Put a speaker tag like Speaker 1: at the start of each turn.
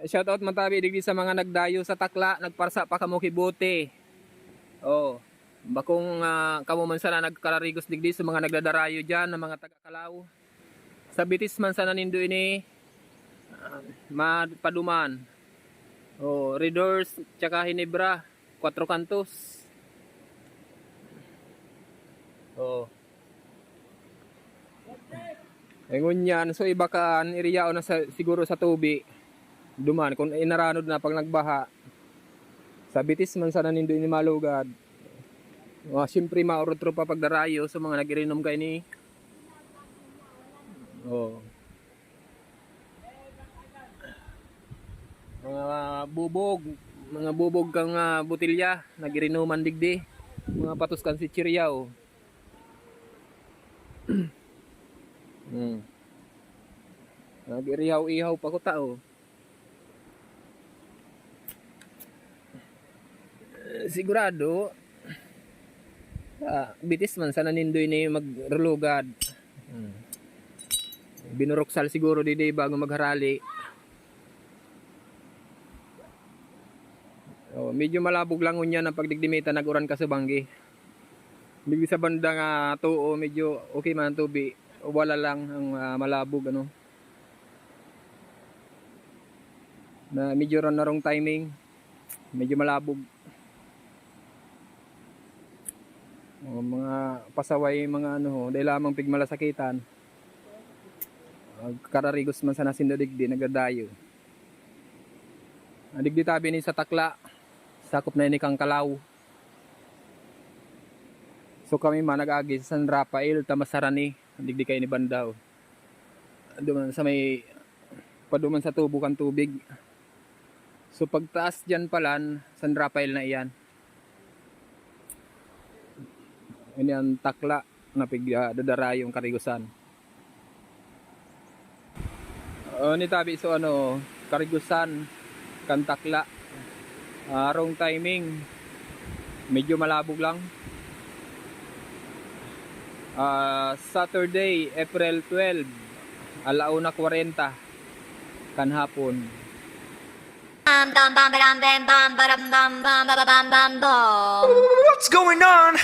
Speaker 1: Shoutout man tabi digdi sa mga nagdayo sa takla, nagparsa pa kamo kibuti. Oh, bakong kamo man sana nagkararigos digdi sa mga nagdadarayo diyan ng mga taga-Kalaw. Sa bitis man sana nindo ini mapaduman. Oh, Redors tsaka Hinebra, 4 kantos. Oh. Ingon yan, so iba ka area na sa, siguro sa tubi. Duman kung inaranod na pag nagbaha. Sa bitis man sana nindo ini malugad. Siyempre maurotro pa pagdarayo sa mga nagirinom kay ni. Oh. Mga bubog kang butilya, nagirinuman digdi. Mga patos kan si Chiriao. Nagirihaw-ihaw pa ko tao. Sigurado bitis man sana nindoy ni magrulugad. Binuroksal siguro di bago magharali. Oh, medyo malabog lang unya ng pagdigdimita naguran ka sa banggi. Bigli sa banda nga tuo medyo okay man tubi. Wala lang ang malabog ano. Na medyo ron na rong timing. Medyo malabog. Mga pasaway mga ano dahil lamang pigmalasakitan. Kararigos man sana sindadigdi nagadayo. Digdi tabi ni sa takla. Sakop na ini kang Kalaw. So kami man nag-agi sa San Rafael, Tamasarani, digdi kay ni Bandaw. Duman sa may paduman sa tubo kan tubig. So pagtaas diyan palan, San Rafael na iyan. Ini ang takla na dadarayong karigusan. Ni tabi so ano, karigusan kan takla. Wrong timing. Medyo malabog lang. Saturday, April 12, 1:40 kan hapon.
Speaker 2: What's going on?